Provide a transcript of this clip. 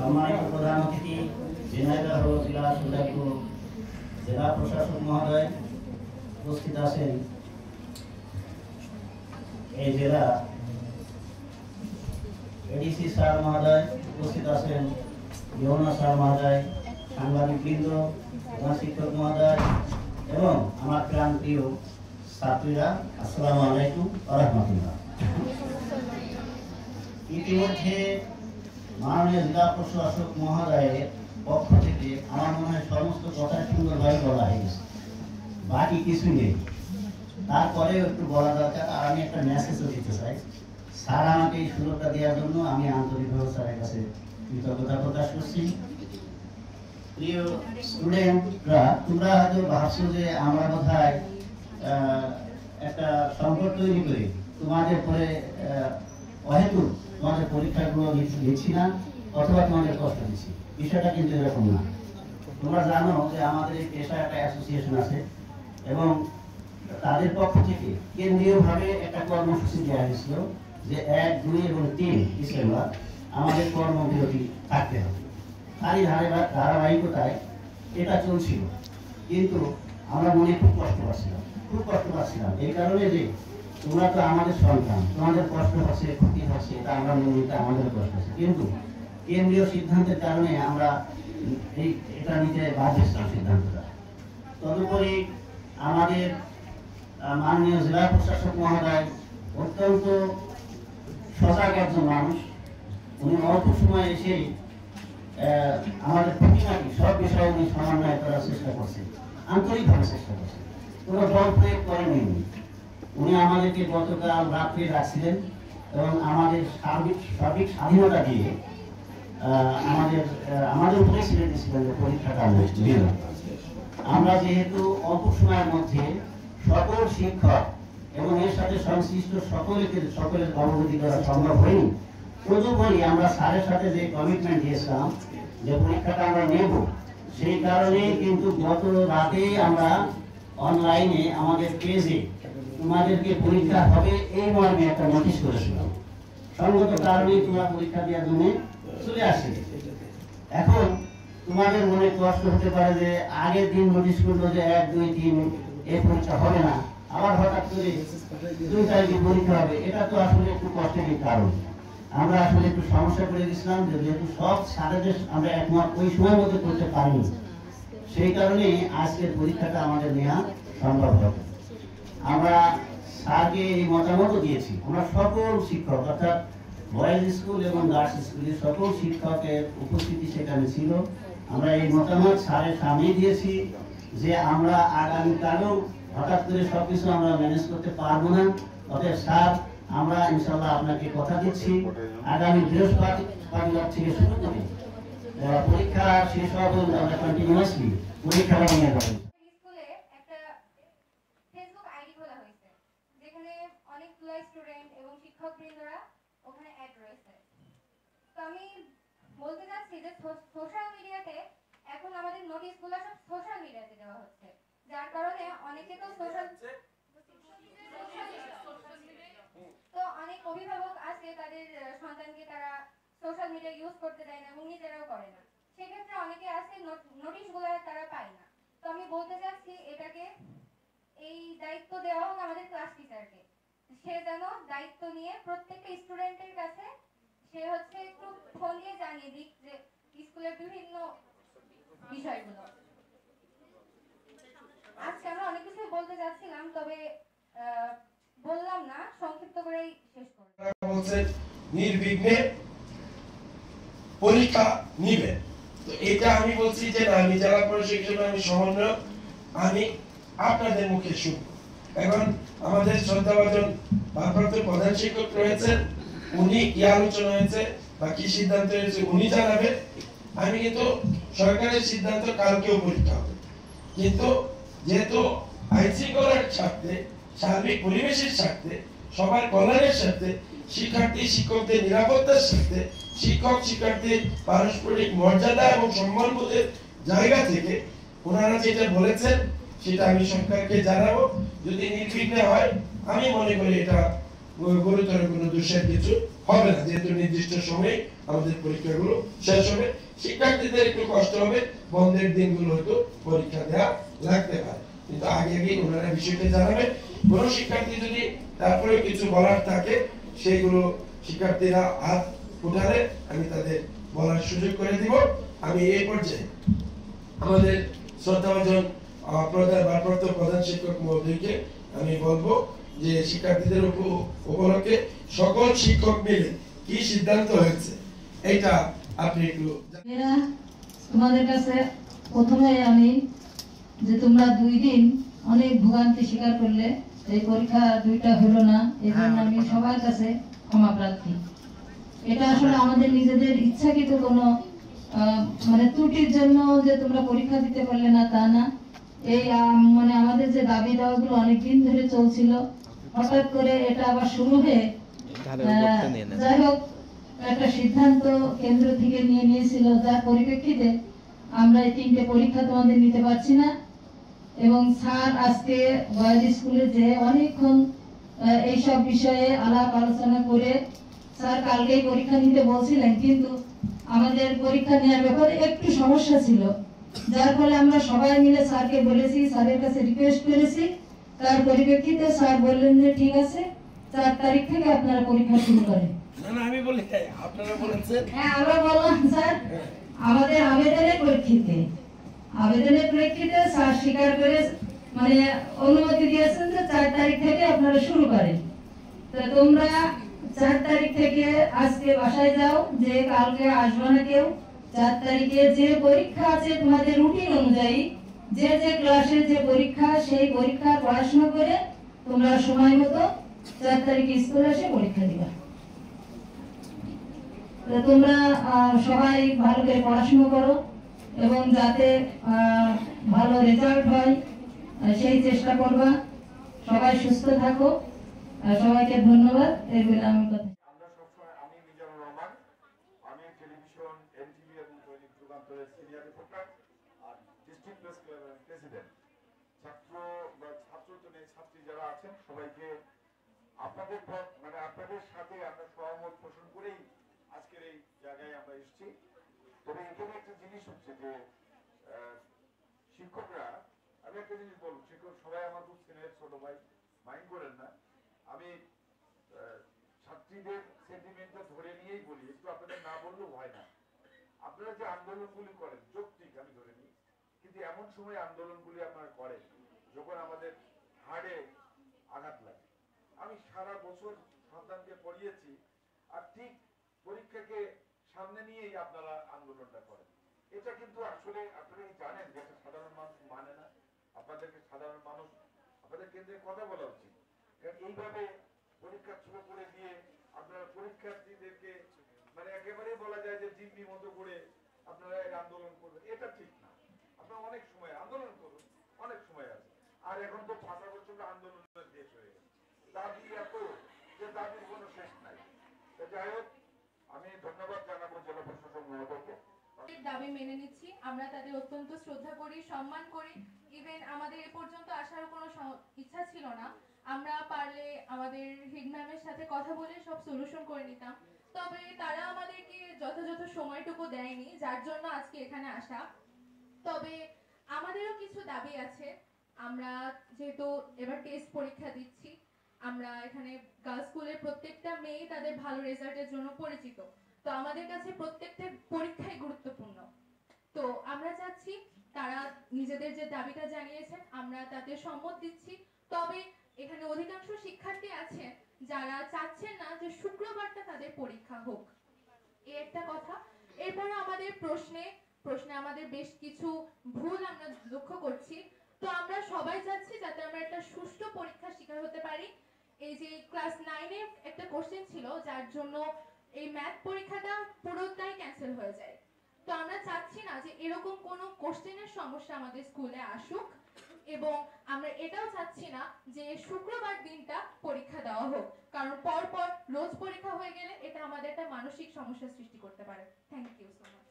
সম্মানিত প্রধান অতিথি ঝিনাইদহ জেলা সুজাপুর জেলা প্রশাসক মহোদয়, উপস্থিত আছেন এই জেলা এডিসি স্যার মহোদয়, উপস্থিত আছেন ইউনো স্যার মহোদয়, সাংবাদিকবৃন্দ, শিক্ষক মহোদয় এবং আমার প্রাণপ্রিয় ছাত্রীরা, আসসালামু আলাইকুম ওয়া রাহমাতুল্লাহ। ইতিমধ্যে মাননীয় জেলা প্রশাসক মহোদয়ের পক্ষ থেকে আমার মনে হয় সমস্ত কথা সুন্দরভাবে বলা হয়ে গেছে, বাকি কিছু নেই। তারপরেও একটু বলা দরকার, আর আমি একটা মেসেজও দিতে চাই। স্যার আমাকে এই সুযোগটা দেওয়ার জন্য আমি আন্তরিকভাবে স্যারের কাছে কৃতজ্ঞতা প্রকাশ করছি। প্রিয় স্টুডেন্টরা, তোমরা হয়তো ভাবছো যে আমরা বোধহয় একটা সংকট তৈরি করি তোমাদের পরে অহেতুক তোমাদের পরীক্ষাগুলো দিচ্ছি না অথবা তোমাদের কষ্ট দিচ্ছি, বিষয়টা কিন্তু এরকম না। তোমরা জানো যে আমাদের এই পেশা একটা অ্যাসোসিয়েশন আছে এবং তাদের পক্ষ থেকে কেন্দ্রীয়ভাবে একটা কর্মসূচি দেওয়া হয়েছিল যে 1, 2 এবং 3 ডিসেম্বর আমাদের কর্মবিরতি থাকতে হবে। তারই ধারাবাহিকতায় এটা চলছিল, কিন্তু আমরা মনে খুব কষ্ট পাচ্ছিলাম এই কারণে যে তোমরা তো আমাদের সন্তান, তোমাদের কষ্ট হচ্ছে, ক্ষতি হচ্ছে, এটা আমরা মেনে নিতে আমাদের কষ্ট হচ্ছে, কিন্তু কেন্দ্রীয় সিদ্ধান্তের কারণে আমরা এটা নিতে বাধ্য ছিলাম সিদ্ধান্তটা। তদুপরি আমাদের মাননীয় জেলা প্রশাসক মহোদয় অত্যন্ত সজাগ একজন মানুষ। উনি অল্প সময় এসে আমাদের খুঁটিনাটি সব বিষয়ে উনি সমন্বয় করার চেষ্টা করছেন, আন্তরিকভাবে চেষ্টা করছেন, কোনো বল প্রয়োগ করেননি। উনি আমাদেরকে গতকাল রাত্রে রাখছিলেন এবং আমাদের সার্বিক স্বাধীনতা দিয়ে আমাদের উপরে ছেড়ে দিয়েছিলেন যে পরীক্ষাটা আমরা যেহেতু অল্প সময়ের মধ্যে সকল শিক্ষক এবং এর সাথে সংশ্লিষ্ট সকলের অবগতি করা সম্ভব হয়নি। তদুপরি আমরা স্যারের সাথে যে কমিটমেন্ট দিয়েছিলাম যে পরীক্ষাটা আমরা নেব, সেই কারণে কিন্তু গত রাতে আমরা অনলাইনে আমাদের পেজে তোমাদেরকে পরীক্ষা হবে এই মর্মে একটা নোটিশ করেছিলাম। সঙ্গত কারণে তোমরা পরীক্ষা দেওয়ার জন্য চলে আসে। এখন তোমাদের মনে কষ্ট হতে পারে যে আগের দিন নোটিশ করলো যে 1, 2, 3 এই পরীক্ষা হবে না, আবার হঠাৎ করে 2 তারিখে পরীক্ষা হবে। এটা তো আসলে একটু কষ্টেরই কারণ। আমরা আসলে একটু সমস্যা করে গেছিলাম যেহেতু সব স্যারেদের আমরা একমত ওই সময়ের মধ্যে করতে পারিনি, সেই কারণে আজকের পরীক্ষাটা আমাদের নেওয়া সম্ভব হবে। আমরা স্যারকে এই মতামত দিয়েছি, আমরা সকল শিক্ষক অর্থাৎ বয়েজ স্কুল এবং গার্লস স্কুলের সকল শিক্ষকের উপস্থিতি সেখানে ছিল। আমরা এই মতামত স্যারের সামনে দিয়েছি যে আমরা আগামীকালও হঠাৎ করে সবকিছু আমরা ম্যানেজ করতে পারবো না। অতএব স্যার, আমরা ইনশাল্লাহ আপনাকে কথা দিচ্ছি আগামী বৃহস্পতিবার থেকে শুরু করে পরীক্ষা শেষ হওয়া পর্যন্ত আমরা কন্টিনিউয়াসলি পরীক্ষাটা নিয়ে যাবো। স্টুডেন্ট এবং শিক্ষকবৃন্দরা ওখানে অ্যাড রয়েছে। তো আমি বলতে চাচ্ছি যে সোশ্যাল মিডিয়াতে এখন আমাদের নোটিশগুলো সব সোশ্যাল মিডিয়াতে দেওয়া হচ্ছে, যার কারণে অনেকে তো অনেক অভিভাবক আছে তাদের সন্তানকে তারা সোশ্যাল মিডিয়া ইউজ করতে দেয় না এবং নিজেরাও করে না। সেক্ষেত্রে অনেকে আছে নোটিশগুলো তারা পায় না। তো আমি বলতে চাচ্ছি এটাকে এই দায়িত্ব দেওয়া হোক আমাদের ক্লাস টিচারকে, সে যেন দায়িত্ব নিয়ে প্রত্যেকটা স্টুডেন্টের কাছে সে একটু ফোন দিয়ে জানিয়ে দিক যে স্কুলের বিভিন্ন বিষয়গুলো। আজকে আমরা অনেক কিছু বলতে যাচ্ছিলাম, তবে বললাম না, সংক্ষিপ্ত করেই শেষ করব। বলছে নির্বিঘ্নে পরীক্ষা নিবে, তো এটা আমি বলছি যে আমি জেলা পরিষদ হিসেবে আমি সমন্বয়ক, আমি আপনাদের মুখে শুনবো। এখন আমাদের শ্রদ্ধাভাজন ভারপ্রাপ্ত প্রধান শিক্ষক রয়েছেন, উনি কি আলোচনা হয়েছে বা কি সিদ্ধান্ত হয়েছে উনি জানাবেন। আমি কিন্তু সরকারের সিদ্ধান্ত কালকেও পরীক্ষা হবে, কিন্তু যেহেতু আইন শৃঙ্খলার স্বার্থে, সার্বিক পরিবেশের স্বার্থে, সবার কল্যাণের স্বার্থে, শিক্ষার্থী শিক্ষকদের নিরাপত্তার স্বার্থে, শিক্ষক শিক্ষার্থীর পারস্পরিক মর্যাদা এবং সম্মানবোধের জায়গা থেকে ওনারা যেটা বলেছেন সেটা আমি সরকারকে জানাবো। যদি নির্বিঘ্নে হয় আমি মনে করি এটা গুরুতর কোনো দোষের কিছু হবে না, যেহেতু নির্দিষ্ট সময়ে আমাদের পরীক্ষাগুলো শেষ হবে। শিক্ষার্থীদের একটু কষ্ট হবে, বন্ধের দিনগুলো হয়তো পরীক্ষা দেওয়া লাগতে পারে, কিন্তু আগে আগেই ওনারা বিষয়টা জানাবেন। কোন শিক্ষার্থী যদি তারপরে কিছু বলার থাকে সেইগুলো শিক্ষার্থীরা হাত উঠালে আমি তাদের বলার সুযোগ করে দিব। আমি এই পর্যায়ে আমাদের শ্রদ্ধাভাজন ভারপ্রাপ্ত প্রধান শিক্ষক মহোদয়কে আমি বলবো যে শিক্ষার্থীদের উপলক্ষে সকল শিক্ষক মিলে কি সিদ্ধান্ত হয়েছে এটা আপনি একটু। তোমাদের কাছে প্রথমে আমি যে তোমরা 2 দিন অনেক ভোগান্তি স্বীকার করলে, এই পরীক্ষা 2টা হলো না, এই জন্য আমি সবার কাছে ক্ষমা প্রার্থী। এটা আসলে আমাদের নিজেদের ইচ্ছাকৃত কোনো মানে ত্রুটির জন্য যে তোমরা পরীক্ষা দিতে পারলে না তা না। এই মানে আমাদের যে দাবি দাওয়াগুলো অনেকদিন ধরে চলছিল, হঠাৎ করে এটা আবার শুরু হয়ে যাই হোক একটা সিদ্ধান্ত কেন্দ্র থেকে নিয়েছিল, যার পরিপ্রেক্ষিতে আমরা এই 3টে পরীক্ষা তোমাদের নিতে পারছি না। এবং স্যার আজকে বয়েজ স্কুলে যে অনেকক্ষণ এইসব বিষয়ে আলাপ আলোচনা করে স্যার কালকেই পরীক্ষা নিতে বলছিলেন, কিন্তু আমাদের পরীক্ষা নেওয়ার ব্যাপারে একটু সমস্যা ছিল, যার ফলে আমরা সবাই মিলে স্যারকে বলেছি, স্যারের কাছে রিকোয়েস্ট করেছি। তার পরিপ্রেক্ষিতে স্যার বললেন যে ঠিক আছে 4 তারিখ থেকে আপনারা পরীক্ষা শুরু করেন। না আমি বলি আপনারা বলেছেন। হ্যাঁ আমরা বললাম স্যার আমাদের আবেদনের প্রেক্ষিতে স্যার স্বীকার করে মানে অনুমতি দিয়েছেন যে 4 তারিখ থেকে আপনারা শুরু করেন। তো তোমরা 4 তারিখ থেকে আজকে বাসায় যাও, যে কালকে আসবে না কেউ। 4 তারিখে যে পরীক্ষা আছে তোমাদের রুটিন অনুযায়ী যে ক্লাসে যে পরীক্ষা, সেই পরীক্ষা পড়াশোনা করে তোমরা সময় মতো 4 তারিখে স্কুলে এসে পরীক্ষা দিবা। তোমরা সবাই ভালো করে পড়াশোনা করো এবং যাতে ভালো রেজাল্ট হয় সেই চেষ্টা করবা। সবাই সুস্থ থাকো, সবাইকে ধন্যবাদ। এই বলে আমি কথা। আমরা সবসময়, আমি মিজানুর রহমান, আমি টেলিভিশন, এনটিভি এবং দৈনিক যুগান্তরের সিনিয়র রিপোর্টার আর ডিস্ট্রিক্ট প্রেস ক্লাবের প্রেসিডেন্ট। ছাত্র বা ছাত্র তো নেই, ছাত্রী যারা আছেন সবাইকে আপনাদের মানে আপনাদের সাথে আমরা সহমত পোষণ করেই আজকের এই জায়গায় আমরা এসেছি। তবে এখানে একটা জিনিস হচ্ছে যে শিক্ষকরা, আমি একটা জিনিস বলবো, শিক্ষক সবাই আমার খুব সিনিয়র ছোট ভাই, মাইন্ড করেন না। আমি ছাত্রীদের সেন্টিমেন্টটা ধরে নিয়েই বলি, একটু আপনাদের না বললেও হয় না। আপনারা যে আন্দোলনগুলি করেন যৌক্তিক আমি ধরে নিই, কিন্তু এমন সময় আন্দোলনগুলি আপনারা করেন যখন আমাদের হাড়ে আঘাত লাগে। আমি সারা বছর সন্তানকে পড়িয়েছি, আর ঠিক পরীক্ষাকে সামনে নিয়েই আপনারা আন্দোলনটা করেন। এটা কিন্তু আসলে আপনারা জানেন যে সাধারণ মানুষ মানে না। আপনাদেরকে সাধারণ মানুষ আপনাদের কেন্দ্রে কথা বলা উচিত, কারণ এইভাবে পরীক্ষা শুরু করে দিয়ে আপনারা পরীক্ষার্থীদেরকে মানে একেবারে বলা যায় যে জিম্মি মতো করে আপনারা আন্দোলন করবেন, এটা ঠিক না। আপনারা অনেক সময় আন্দোলন করুন, অনেক সময় আছে। আর এখন তো 5 বছর আন্দোলনের দেশ হয়ে গেছে, দাবি এত যে দাবির কোনো শেষ নাই। যাই হোক, আমি ধন্যবাদ জানাবো জেলা প্রশাসক মহোদয়কে। দাবি মেনে নিচ্ছি, আমরা তাদের অত্যন্ত শ্রদ্ধা করি, সম্মান করি। ইভেন আমাদের এ পর্যন্ত আসার কোনো ইচ্ছা ছিল না, আমরা পারলে আমাদের হেড ম্যামের সাথে কথা বলে সব সলিউশন করে নিতাম, তবে তারা আমাদেরকে যথাযথ সময়টুকু দেয়নি, যার জন্য আজকে এখানে আসা। তবে আমাদেরও কিছু দাবি আছে। আমরা যেহেতু এবার টেস্ট পরীক্ষা দিচ্ছি, আমরা এখানে গার্লস স্কুলের প্রত্যেকটা মেয়ে তাদের ভালো রেজাল্টের জন্য পরিচিত, তো আমাদের কাছে প্রত্যেকটা পরীক্ষাই গুরুত্বপূর্ণ। তো আমরা চাচ্ছি তারা নিজেদের যে দাবিটা জানিয়েছেন আমরা তাতে সম্মত দিচ্ছি। তবে এখানে অধিকাংশ শিক্ষার্থী আছেন যারা চাচ্ছেন না যে শুক্রবারটা তাদের পরীক্ষা হোক, এই একটা কথা। এরপরে আমাদের প্রশ্নে আমাদের বেশ কিছু ভুল আমরা লক্ষ্য করছি, তো আমরা সবাই চাচ্ছি যাতে আমরা একটা সুষ্ঠু পরীক্ষার শিকার হতে পারি। এই যে ক্লাস 9-এ একটা কোশ্চেন ছিল যার জন্য এই ম্যাথ পরীক্ষাটা পুরোটাই ক্যান্সেল হয়ে যায়, তো আমরা চাচ্ছি না যে এরকম কোনো কোশ্চেনের সমস্যা আমাদের স্কুলে আসুক, এবং আমরা এটাও চাচ্ছি না যে শুক্রবার দিনটা পরীক্ষা দেওয়া হোক, কারণ পরপর রোজ পরীক্ষা হয়ে গেলে এটা আমাদের একটা মানসিক সমস্যা সৃষ্টি করতে পারে। Thank you so much.